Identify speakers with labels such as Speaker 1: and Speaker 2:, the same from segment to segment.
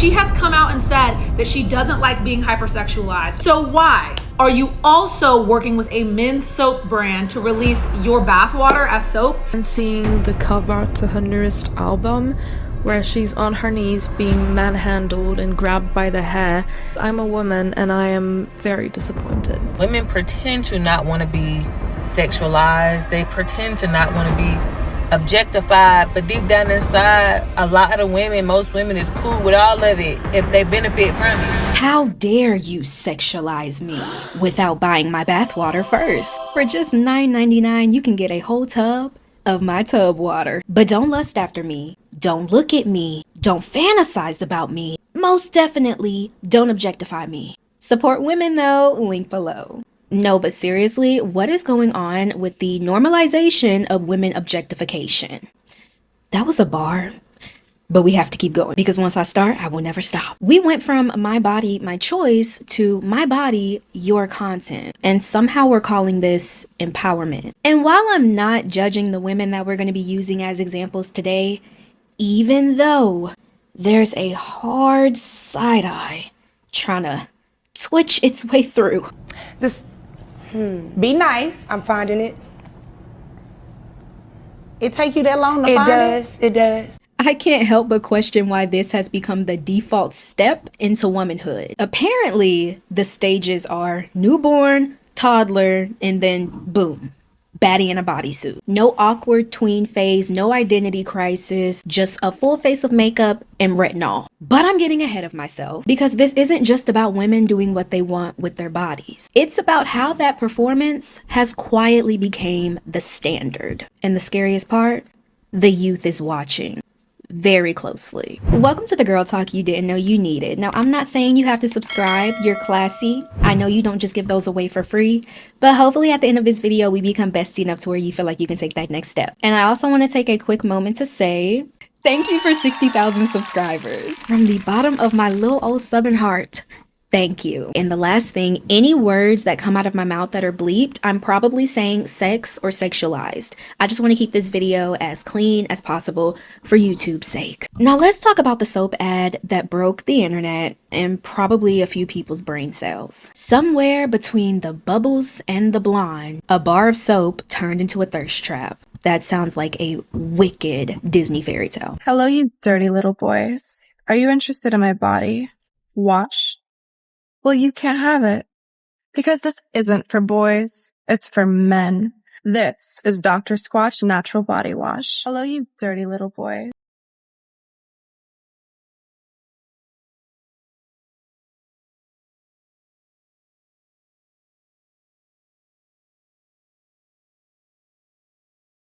Speaker 1: She has come out and said that she doesn't like being hypersexualized. So why are you also working with a men's soap brand to release your bathwater as soap?
Speaker 2: And seeing the cover to her newest album, where she's on her knees being manhandled and grabbed by the hair. I'm a woman and I am very disappointed.
Speaker 3: Women pretend to not want to be sexualized. They pretend to not want to be objectified, but deep down inside, a lot of the women, most women, is cool with all of it if they benefit from it.
Speaker 4: How dare you sexualize me without buying my bathwater first? For just $9.99, you can get a whole tub of my tub water. But don't lust after me. Don't look at me. Don't fantasize about me. Most definitely, don't objectify me. Support women though, link below. No, but seriously, what is going on with the normalization of women objectification? That was a bar, but we have to keep going because once I start, I will never stop. We went from my body, my choice to my body, your content. And somehow we're calling this empowerment. And while I'm not judging the women that we're going to be using as examples today, even though there's a hard side eye trying to twitch its way through.
Speaker 5: Be nice.
Speaker 6: I'm finding it.
Speaker 5: It take you that long to find it?
Speaker 6: It does.
Speaker 4: I can't help but question why this has become the default step into womanhood. Apparently, the stages are newborn, toddler, and then boom, baddie in a bodysuit. No awkward tween phase, no identity crisis, just a full face of makeup and retinol. But I'm getting ahead of myself because this isn't just about women doing what they want with their bodies. It's about how that performance has quietly become the standard. And the scariest part, the youth is watching very closely. Welcome to the Girl Talk you didn't know you needed. Now, I'm not saying you have to subscribe. You're classy. I know you don't just give those away for free, but hopefully at the end of this video, we become bestie enough to where you feel like you can take that next step. And I also want to take a quick moment to say thank you for 60,000 subscribers. From the bottom of my little old southern heart, thank you. And the last thing, any words that come out of my mouth that are bleeped, I'm probably saying sex or sexualized. I just want to keep this video as clean as possible for YouTube's sake. Now let's talk about the soap ad that broke the internet and probably a few people's brain cells. Somewhere between the bubbles and the blonde, a bar of soap turned into a thirst trap. That sounds like a wicked Disney fairy tale.
Speaker 2: Hello, you dirty little boys. Are you interested in my body? Wash? Well, you can't have it. Because this isn't for boys. It's for men. This is Dr. Squatch Natural Body Wash. Hello, you dirty little boy.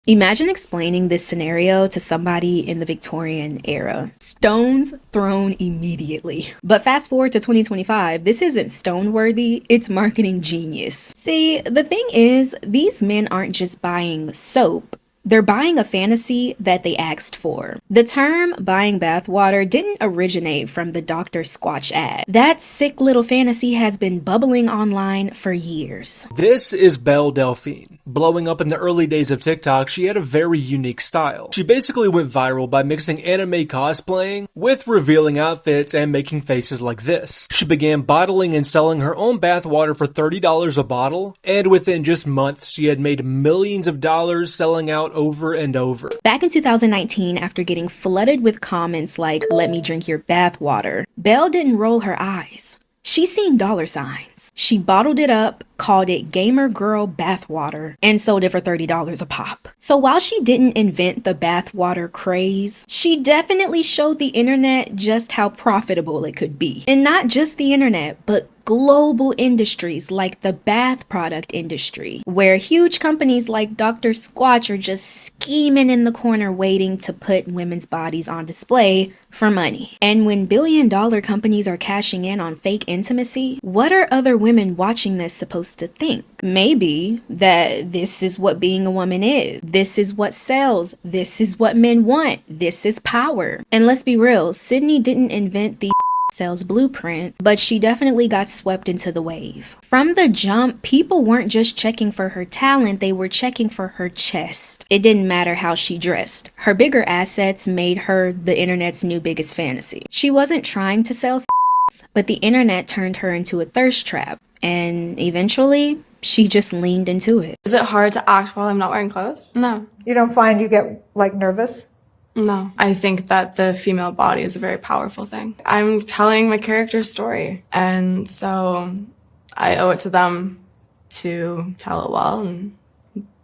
Speaker 4: Imagine explaining this scenario to somebody in the Victorian era. Stones thrown immediately. But fast forward to 2025, this isn't stone worthy, it's marketing genius. See, the thing is, these men aren't just buying soap. They're buying a fantasy that they asked for. The term buying bathwater didn't originate from the Dr. Squatch ad. That sick little fantasy has been bubbling online for years.
Speaker 7: This is Belle Delphine. Blowing up in the early days of TikTok, she had a very unique style. She basically went viral by mixing anime cosplaying with revealing outfits and making faces like this. She began bottling and selling her own bathwater for $30 a bottle, and within just months, she had made millions of dollars selling out over and over.
Speaker 4: Back in 2019, after getting flooded with comments like, "Let me drink your bathwater," Belle didn't roll her eyes. She seen dollar signs. She bottled it up, called it Gamer Girl Bathwater, and sold it for $30 a pop. So while she didn't invent the bathwater craze, she definitely showed the internet just how profitable it could be. And not just the internet, but global industries like the bath product industry, where huge companies like Dr. Squatch are just scheming in the corner waiting to put women's bodies on display for money. And when billion-dollar companies are cashing in on fake intimacy, what are other women watching this supposed to think? Maybe that this is what being a woman is. This is what sells. This is what men want. This is power. And let's be real, Sydney didn't invent the sales blueprint, but she definitely got swept into the wave. From the jump, people weren't just checking for her talent, they were checking for her chest. It didn't matter how she dressed. Her bigger assets made her the internet's new biggest fantasy. She wasn't trying to sell but the internet turned her into a thirst trap, and eventually she just leaned into it.
Speaker 2: Is it hard to act while I'm not wearing clothes? No.
Speaker 6: You don't find you get like nervous?
Speaker 2: No. I think that the female body is a very powerful thing. I'm telling my character's story, and so I owe it to them to tell it well and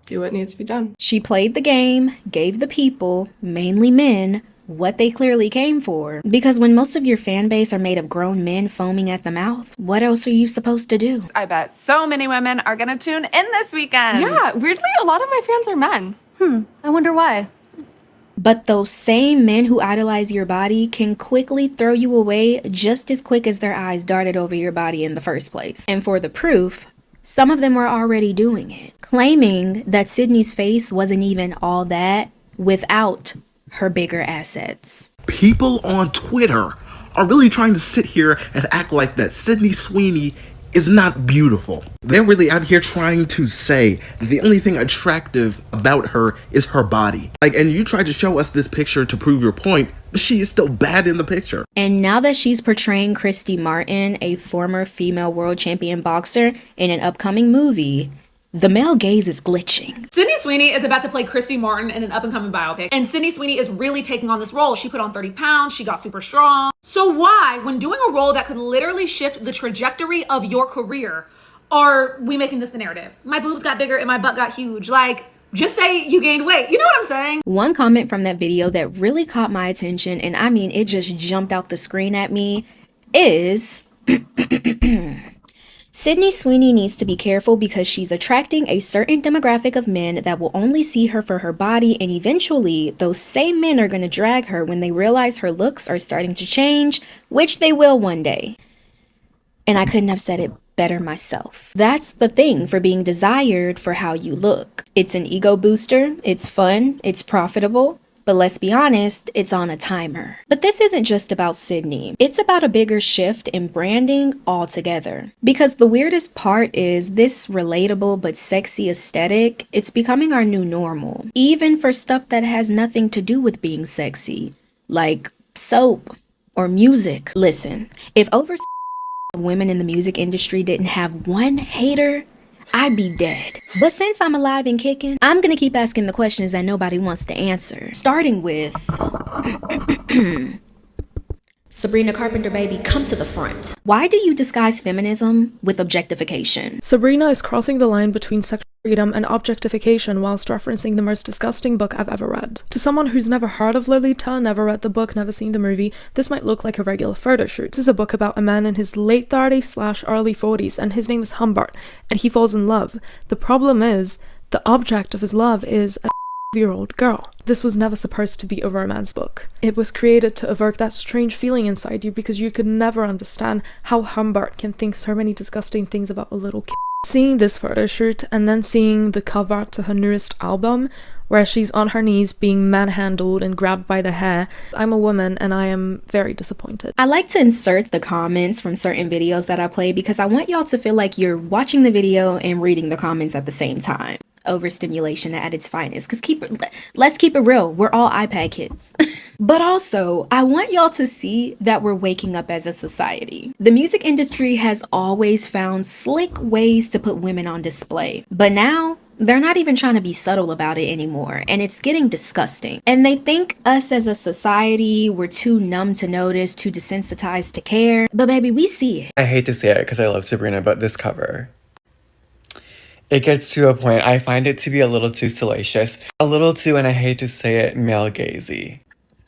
Speaker 2: do what needs to be done.
Speaker 4: She played the game, gave the people, mainly men, what they clearly came for. Because when most of your fan base are made of grown men foaming at the mouth, what else are you supposed to do?
Speaker 8: I bet so many women are gonna tune in this weekend.
Speaker 2: Yeah, weirdly, a lot of my fans are men.
Speaker 8: I wonder why.
Speaker 4: But those same men who idolize your body can quickly throw you away just as quick as their eyes darted over your body in the first place. And for the proof, some of them were already doing it, claiming that Sydney's face wasn't even all that without her bigger assets.
Speaker 9: People on Twitter are really trying to sit here and act like that Sydney Sweeney is not beautiful. They're really out here trying to say the only thing attractive about her is her body. And you tried to show us this picture to prove your point, but she is still bad in the picture.
Speaker 4: And now that she's portraying Christy Martin, a former female world champion boxer, in an upcoming movie, the male gaze is glitching.
Speaker 1: Sydney Sweeney is about to play Christy Martin in an up-and-coming biopic, and Sydney Sweeney is really taking on this role. She put on 30 pounds, she got super strong. So why, when doing a role that could literally shift the trajectory of your career, are we making this the narrative? My boobs got bigger and my butt got huge. Just say you gained weight. You know what I'm saying?
Speaker 4: One comment from that video that really caught my attention, and I mean, it just jumped out the screen at me, is... Sydney Sweeney needs to be careful because she's attracting a certain demographic of men that will only see her for her body, and eventually those same men are going to drag her when they realize her looks are starting to change, which they will one day. And I couldn't have said it better myself. That's the thing for being desired for how you look. It's an ego booster, it's fun, it's profitable. But let's be honest, it's on a timer. But this isn't just about Sydney. It's about a bigger shift in branding altogether. Because the weirdest part is this relatable but sexy aesthetic, it's becoming our new normal. Even for stuff that has nothing to do with being sexy, like soap or music. Listen, if over women in the music industry didn't have one hater, I'd be dead. But since I'm alive and kicking, I'm gonna keep asking the questions that nobody wants to answer. Starting with... Sabrina Carpenter, baby, come to the front. Why do you disguise feminism with objectification?
Speaker 10: Sabrina is crossing the line between sexual freedom and objectification whilst referencing the most disgusting book I've ever read. To someone who's never heard of Lolita, never read the book, never seen the movie, this might look like a regular photo shoot. This is a book about a man in his late 30s/early 40s, and his name is Humbert, and he falls in love. The problem is, the object of his love is a year-old girl. This was never supposed to be a romance book. It was created to evoke that strange feeling inside you because you could never understand how Humbert can think so many disgusting things about a little kid. Seeing this photo shoot and then seeing the cover to her newest album where she's on her knees being manhandled and grabbed by the hair, I'm a woman and I am very disappointed.
Speaker 4: I like to insert the comments from certain videos that I play because I want y'all to feel like you're watching the video and reading the comments at the same time. Overstimulation at its finest, because let's keep it real, we're all iPad kids. But also, I want y'all to see that we're waking up as a society. The music industry has always found slick ways to put women on display, but now they're not even trying to be subtle about it anymore, and it's getting disgusting. And they think us as a society, we're too numb to notice, too desensitized to care, but baby, we see it.
Speaker 11: I hate to say it because I love Sabrina, but this cover, it gets to a point, I find it to be a little too salacious. A little too, and I hate to say it, male-gazy.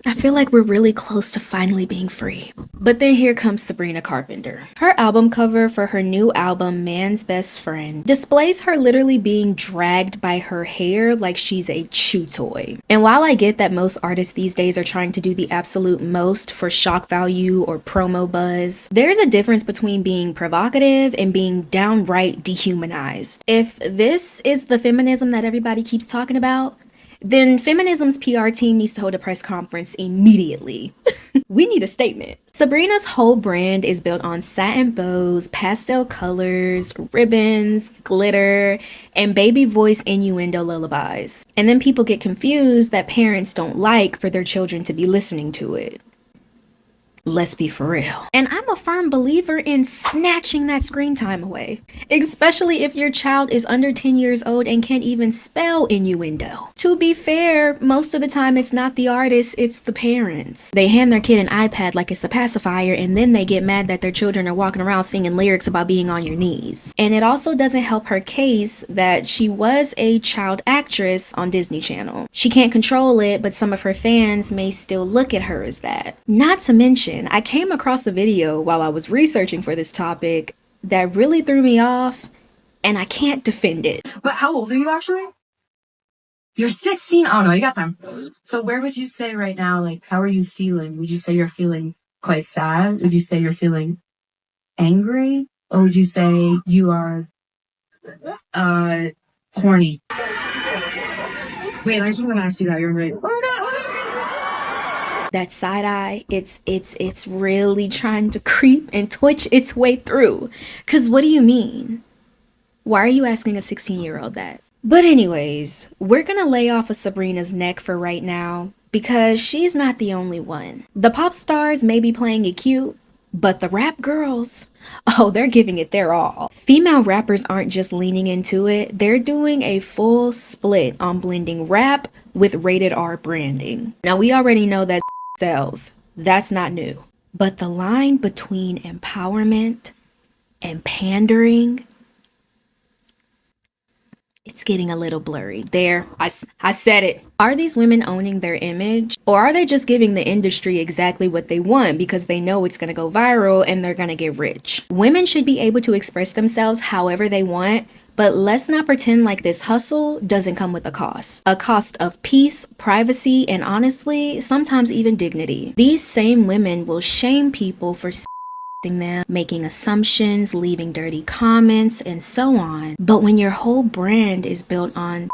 Speaker 4: I feel like we're really close to finally being free. But then here comes Sabrina Carpenter. Her album cover for her new album, Man's Best Friend, displays her literally being dragged by her hair like she's a chew toy. And while I get that most artists these days are trying to do the absolute most for shock value or promo buzz, there's a difference between being provocative and being downright dehumanized. If this is the feminism that everybody keeps talking about, then feminism's PR team needs to hold a press conference immediately. We need a statement. Sabrina's whole brand is built on satin bows, pastel colors, ribbons, glitter, and baby voice innuendo lullabies. And then people get confused that parents don't like for their children to be listening to it. Let's be for real. And I'm a firm believer in snatching that screen time away, especially if your child is under 10 years old and can't even spell innuendo. To be fair, most of the time it's not the artist, it's the parents. They hand their kid an iPad like it's a pacifier, and then they get mad that their children are walking around singing lyrics about being on your knees. And it also doesn't help her case that she was a child actress on Disney Channel. She can't control it, but some of her fans may still look at her as that. Not to mention, I came across a video while I was researching for this topic that really threw me off, and I can't defend it.
Speaker 12: But how old are you actually? You're 16? Oh no, you got time. So where would you say right now, like, how are you feeling? Would you say you're feeling quite sad? Would you say you're feeling angry? Or would you say you are, horny? Wait, I just want to ask you that. You're right.
Speaker 4: That side eye, it's really trying to creep and twitch its way through. Cause what do you mean? Why are you asking a 16-year-old that? But anyways, we're gonna lay off of Sabrina's neck for right now because she's not the only one. The pop stars may be playing it cute, but the rap girls, oh, they're giving it their all. Female rappers aren't just leaning into it, they're doing a full split on blending rap with rated R branding. Now we already know that sells. That's not new. But the line between empowerment and pandering, it's getting a little blurry. There, I said it. Are these women owning their image? Or are they just giving the industry exactly what they want because they know it's going to go viral and they're going to get rich? Women should be able to express themselves however they want, but let's not pretend like this hustle doesn't come with a cost. A cost of peace, privacy, and honestly, sometimes even dignity. These same women will shame people for them, making assumptions, leaving dirty comments, and so on. But when your whole brand is built on,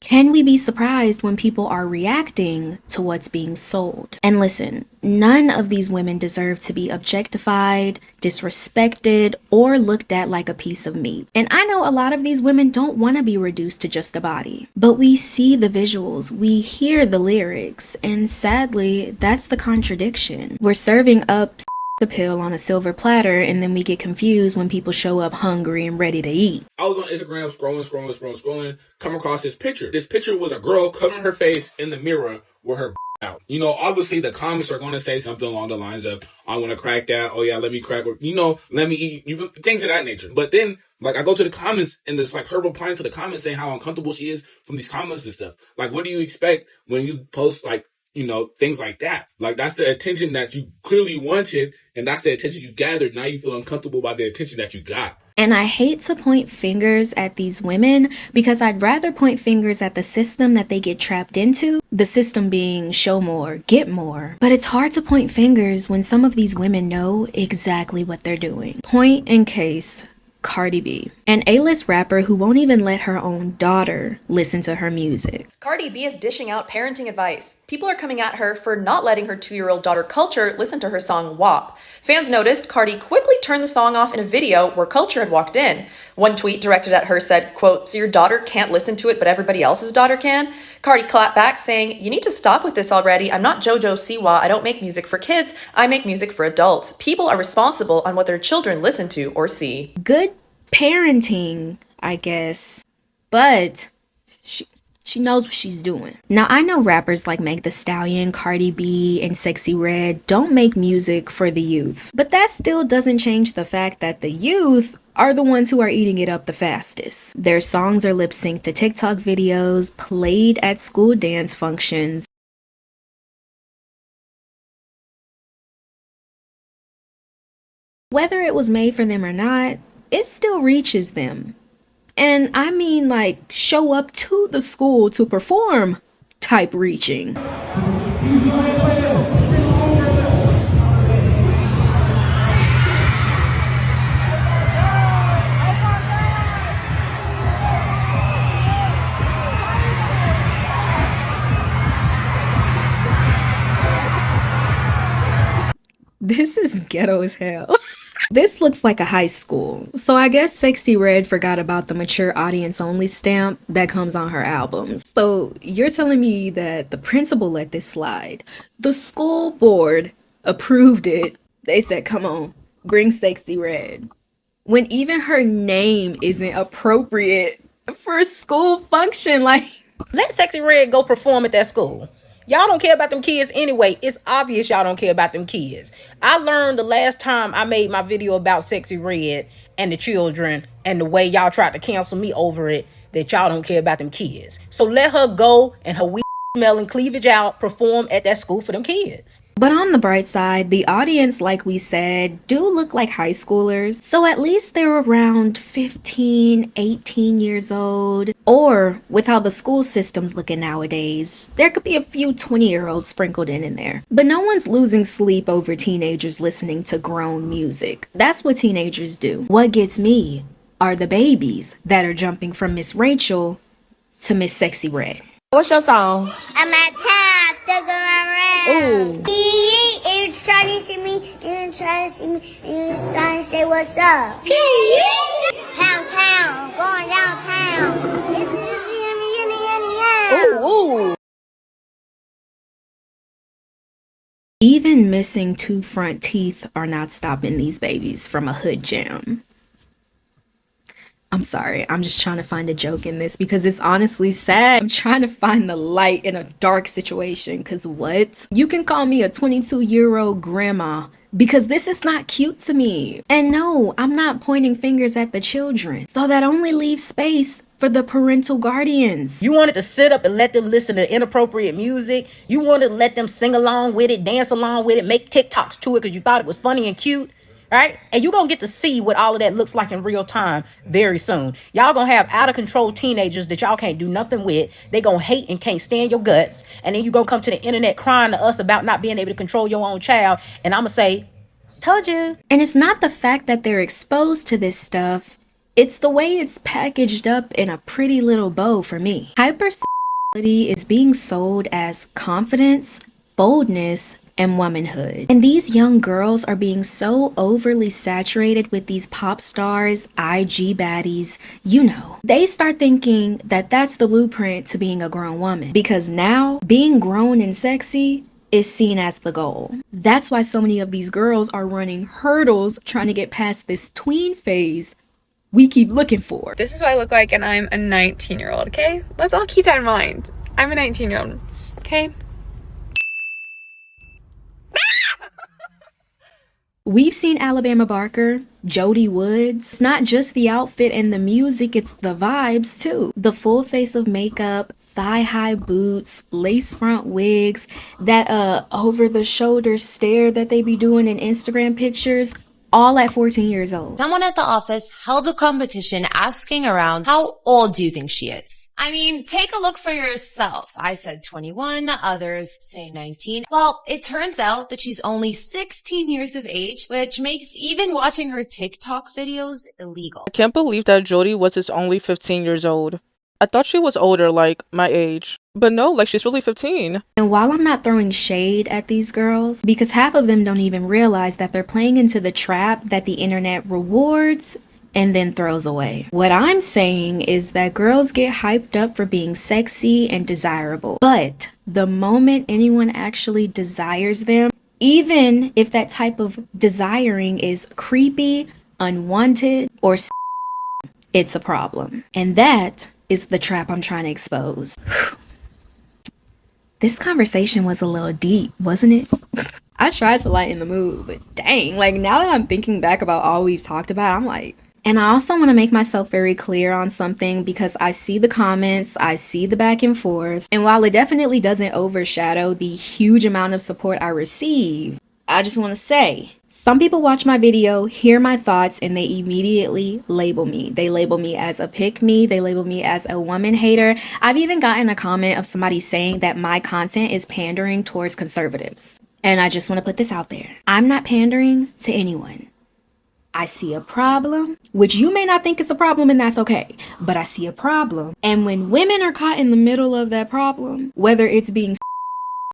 Speaker 4: can we be surprised when people are reacting to what's being sold? And listen, none of these women deserve to be objectified, disrespected, or looked at like a piece of meat. And I know a lot of these women don't want to be reduced to just a body, but we see the visuals, we hear the lyrics, and sadly, that's the contradiction. We're serving up the pill on a silver platter, and then we get confused when people show up hungry and ready to eat.
Speaker 13: I was on Instagram scrolling, come across this picture. This picture was a girl covering her face in the mirror with her out. You know, obviously the comments are going to say something along the lines of, I want to crack that. Oh yeah, let me crack, or, you know, let me eat, things of that nature. But then, like, I go to the comments and there's like her replying to the comments saying how uncomfortable she is from these comments and stuff. Like, what do you expect when you post, like, you know, things like that? Like, that's the attention that you clearly wanted, and that's the attention you gathered. Now you feel uncomfortable by the attention that you got.
Speaker 4: And I hate to point fingers at these women because I'd rather point fingers at the system that they get trapped into, the system being show more, get more. But it's hard to point fingers when some of these women know exactly what they're doing. Point in case, Cardi B, an A-list rapper who won't even let her own daughter listen to her music.
Speaker 14: Cardi B is dishing out parenting advice. People are coming at her for not letting her 2-year-old daughter Culture listen to her song WAP. Fans noticed Cardi quickly turned the song off in a video where Culture had walked in. One tweet directed at her said, quote, "So your daughter can't listen to it, but everybody else's daughter can?" Cardi clapped back saying, "You need to stop with this already. I'm not JoJo Siwa. I don't make music for kids. I make music for adults. People are responsible on what their children listen to or see."
Speaker 4: Good parenting, I guess, but she knows what she's doing. Now, I know rappers like Meg Thee Stallion, Cardi B, and Sexy Red don't make music for the youth, but that still doesn't change the fact that the youth are the ones who are eating it up the fastest. Their songs are lip synced to TikTok videos, played at school dance functions. Whether it was made for them or not, it still reaches them. And I mean, like, show up to the school to perform type reaching. This is ghetto as hell. This looks like a high school, so I guess Sexy Red forgot about the mature audience only stamp that comes on her albums. So you're telling me that the principal let this slide. The school board approved it. They said, come on, bring Sexy Red. When even her name isn't appropriate for a school function, like...
Speaker 15: Let Sexy Red go perform at that school. Y'all don't care about them kids anyway. It's obvious y'all don't care about them kids. I learned the last time I made my video about Sexy Red and the children and the way y'all tried to cancel me over it, that y'all don't care about them kids. So let her go and her weed smelling cleavage out perform at that school for them kids.
Speaker 4: But on the bright side, the audience, like we said, do look like high schoolers. So at least they're around 15, 18 years old. Or, with how the school system's looking nowadays, there could be a few 20-year-olds sprinkled in there. But no one's losing sleep over teenagers listening to grown music. That's what teenagers do. What gets me are the babies that are jumping from Miss Rachel to Miss Sexy Red.
Speaker 5: What's your song?
Speaker 16: I'm at town, they're going around. You're trying to see me, you're trying to see me, you're trying to say what's up. Downtown, going downtown.
Speaker 5: Ooh.
Speaker 4: Even missing 2 front teeth are not stopping these babies from a hood jam. I'm sorry, I'm just trying to find a joke in this because it's honestly sad. I'm trying to find the light in a dark situation because what? You can call me a 22-year-old grandma because this is not cute to me. And no, I'm not pointing fingers at the children. So that only leaves space for the parental guardians.
Speaker 15: You wanted to sit up and let them listen to inappropriate music. You wanted to let them sing along with it, dance along with it, make TikToks to it because you thought it was funny and cute. Right? And you're going to get to see what all of that looks like in real time very soon. Y'all going to have out of control teenagers that y'all can't do nothing with. They going to hate and can't stand your guts. And then you going to come to the internet crying to us about not being able to control your own child. And I'm going to say, told you.
Speaker 4: And it's not the fact that they're exposed to this stuff. It's the way it's packaged up in a pretty little bow for me. Hypersexuality is being sold as confidence, boldness, and womanhood. And these young girls are being so overly saturated with these pop stars, IG baddies, you know. They start thinking that that's the blueprint to being a grown woman. Because now, being grown and sexy is seen as the goal. That's why so many of these girls are running hurdles trying to get past this tween phase we keep looking for.
Speaker 17: This is what I look like and I'm a 19-year-old, okay? Let's all keep that in mind. I'm a 19-year-old, okay?
Speaker 4: We've seen Alabama Barker, Jody Woods. It's not just the outfit and the music, it's the vibes too. The full face of makeup, thigh-high boots, lace front wigs, that over-the-shoulder stare that they be doing in Instagram pictures, all at 14 years old.
Speaker 18: Someone at the office held a competition asking around, how old do you think she is? I mean, take a look for yourself. I said 21, others say 19. Well, it turns out that she's only 16 years of age, which makes even watching her TikTok videos illegal.
Speaker 19: I can't believe that Jody was only 15 years old. I thought she was older, like my age. But no, like she's really 15.
Speaker 4: And while I'm not throwing shade at these girls, because half of them don't even realize that they're playing into the trap that the internet rewards and then throws away. What I'm saying is that girls get hyped up for being sexy and desirable. But the moment anyone actually desires them, even if that type of desiring is creepy, unwanted, or it's a problem. And that is the trap I'm trying to expose. This conversation was a little deep, wasn't it? I tried to lighten the mood, but dang, like now that I'm thinking back about all we've talked about, I'm like, and I also want to make myself very clear on something because I see the comments, I see the back and forth, and while it definitely doesn't overshadow the huge amount of support I receive, I just want to say, some people watch my video, hear my thoughts, and they immediately label me. They label me as a pick-me. They label me as a woman hater. I've even gotten a comment of somebody saying that my content is pandering towards conservatives. And I just want to put this out there. I'm not pandering to anyone. I see a problem, which you may not think is a problem, and that's okay. But I see a problem. And when women are caught in the middle of that problem, whether it's being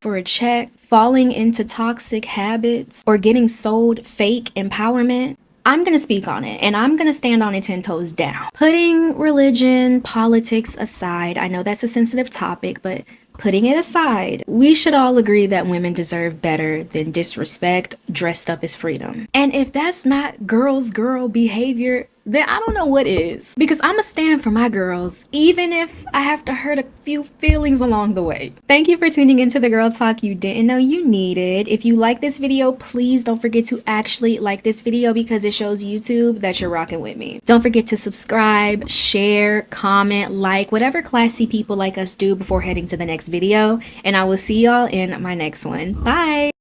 Speaker 4: for a check, falling into toxic habits, or getting sold fake empowerment, I'm gonna speak on it and I'm gonna stand on it 10 toes down. Putting religion, politics aside, I know that's a sensitive topic, but putting it aside, we should all agree that women deserve better than disrespect dressed up as freedom. And if that's not girl behavior, then I don't know what is. Because I'ma stand for my girls, even if I have to hurt a few feelings along the way. Thank you for tuning into the Girl Talk you didn't know you needed. If you like this video, please don't forget to actually like this video because it shows YouTube that you're rocking with me. Don't forget to subscribe, share, comment, like, whatever classy people like us do before heading to the next video. And I will see y'all in my next one. Bye!